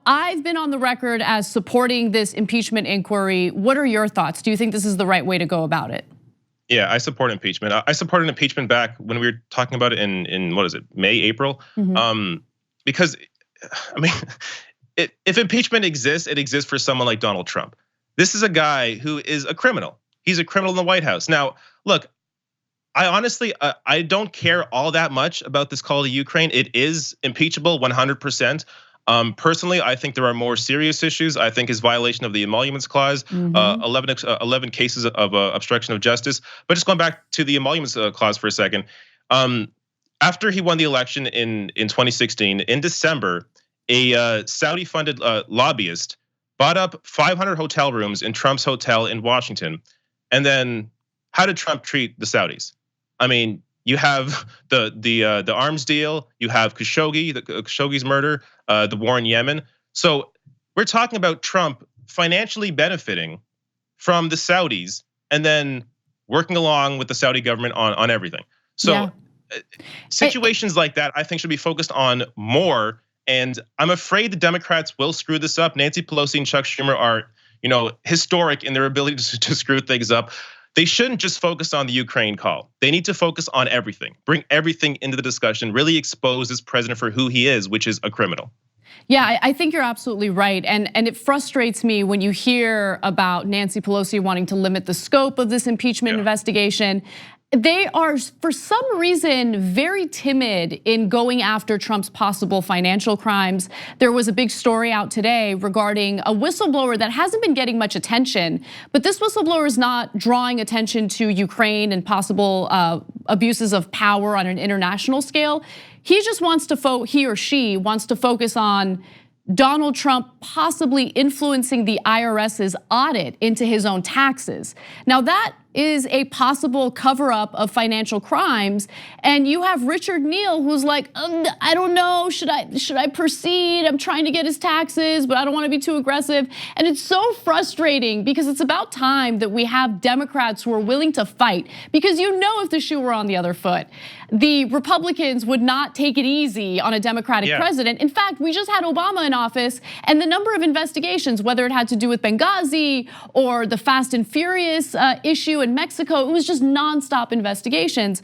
I've been on the record as supporting this impeachment inquiry. What are your thoughts? Do you think this is the right way to go about it? Yeah, I support impeachment. I supported impeachment back when we were talking about it in what is it, May, April? Because, I mean, if impeachment exists, it exists for someone like Donald Trump. This is a guy who is a criminal. He's a criminal in the White House. Now, look, I honestly, I don't care all that much about this call to Ukraine. It is impeachable 100%. Personally, I think there are more serious issues. I think his violation of the emoluments clause, 11 cases of obstruction of justice. But just going back to the emoluments clause for a second, after he won the election in 2016, in December, a Saudi-funded lobbyist bought up 500 hotel rooms in Trump's hotel in Washington. And then, how did Trump treat the Saudis? I mean, you have the arms deal, you have Khashoggi's murder, the war in Yemen. So we're talking about Trump financially benefiting from the Saudis and then working along with the Saudi government on everything. So situations like that, I think, should be focused on more. And I'm afraid the Democrats will screw this up. Nancy Pelosi and Chuck Schumer are, historic in their ability to screw things up. They shouldn't just focus on the Ukraine call. They need to focus on everything, bring everything into the discussion, really expose this president for who he is, which is a criminal. Yeah, I think you're absolutely right. And it frustrates me when you hear about Nancy Pelosi wanting to limit the scope of this impeachment investigation. They are, for some reason, very timid in going after Trump's possible financial crimes. There was a big story out today regarding a whistleblower that hasn't been getting much attention, but this whistleblower is not drawing attention to Ukraine and possible abuses of power on an international scale. He just wants to, he or she wants to focus on Donald Trump possibly influencing the IRS's audit into his own taxes. Now that is a possible cover up of financial crimes. And you have Richard Neal who's like, I don't know, should I proceed? I'm trying to get his taxes, but I don't want to be too aggressive. And it's so frustrating because it's about time that we have Democrats who are willing to fight, because if the shoe were on the other foot, the Republicans would not take it easy on a Democratic president. In fact, we just had Obama in office, and the number of investigations, whether it had to do with Benghazi or the Fast and Furious issue in Mexico, it was just nonstop investigations.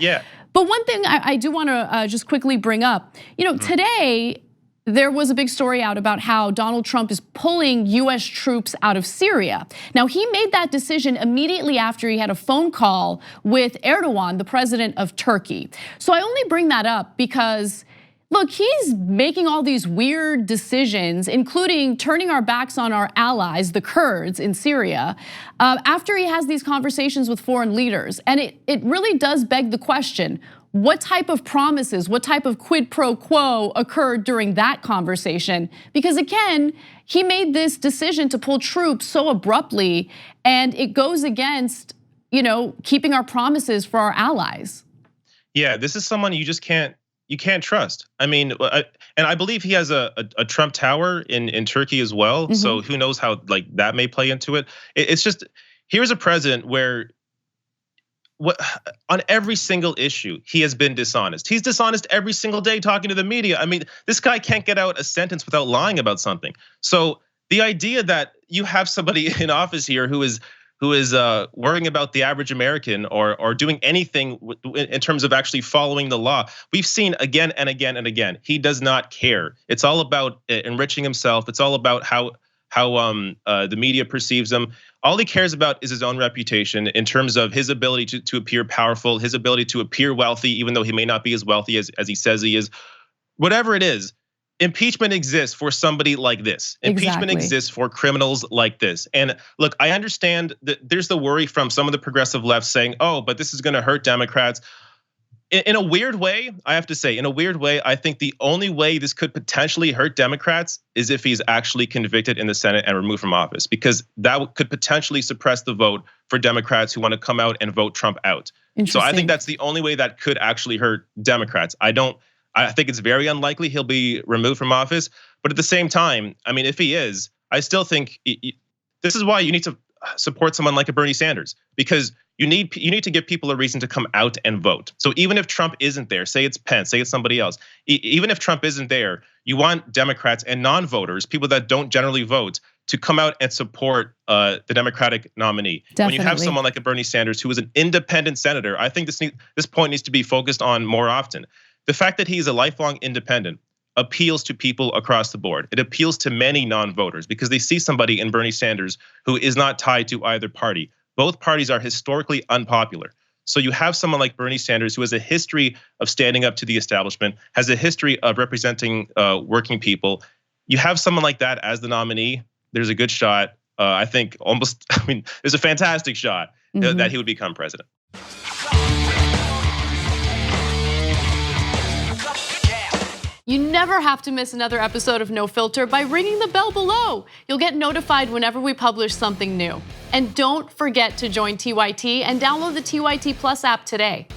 But one thing I do want to just quickly bring up, today there was a big story out about how Donald Trump is pulling US troops out of Syria. Now, he made that decision immediately after he had a phone call with Erdogan, the president of Turkey. So I only bring that up because, look, he's making all these weird decisions, including turning our backs on our allies, the Kurds in Syria, after he has these conversations with foreign leaders. And it really does beg the question, what type of promises, what type of quid pro quo occurred during that conversation? Because again, he made this decision to pull troops so abruptly, and it goes against, keeping our promises for our allies. Yeah, this is someone you can't trust. I mean, and I believe he has a Trump Tower in Turkey as well. So who knows how that may play into it. It's just, here's a president where on every single issue, he has been dishonest. He's dishonest every single day talking to the media. I mean, this guy can't get out a sentence without lying about something. So the idea that you have somebody in office here who is worrying about the average American or doing anything in terms of actually following the law, we've seen again and again and again. He does not care. It's all about enriching himself. It's all about how the media perceives him. All he cares about is his own reputation in terms of his ability to appear powerful, his ability to appear wealthy, even though he may not be as wealthy as he says he is. Whatever it is, impeachment exists for somebody like this. Impeachment exists for criminals like this. And look, I understand that there's the worry from some of the progressive left saying, but this is gonna hurt Democrats. In a weird way, I have to say, I think the only way this could potentially hurt Democrats is if he's actually convicted in the Senate and removed from office, because that could potentially suppress the vote for Democrats who want to come out and vote Trump out. So I think that's the only way that could actually hurt Democrats. I think it's very unlikely he'll be removed from office, but at the same time, I mean, if he is, I still think this is why you need to support someone like a Bernie Sanders, because you need to give people a reason to come out and vote. So even if Trump isn't there, say it's Pence, say it's somebody else, even if Trump isn't there, you want Democrats and non-voters, people that don't generally vote, to come out and support the Democratic nominee. Definitely. When you have someone like a Bernie Sanders who is an independent senator, I think this point needs to be focused on more often. The fact that he's a lifelong independent appeals to people across the board. It appeals to many non-voters because they see somebody in Bernie Sanders who is not tied to either party. Both parties are historically unpopular. So you have someone like Bernie Sanders who has a history of standing up to the establishment, has a history of representing working people. You have someone like that as the nominee, there's a good shot. I think there's a fantastic shot that he would become president. You never have to miss another episode of No Filter by ringing the bell below. You'll get notified whenever we publish something new. And don't forget to join TYT and download the TYT Plus app today.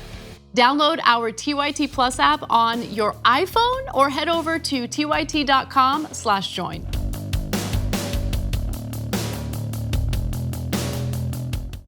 Download our TYT Plus app on your iPhone or head over to tyt.com/join.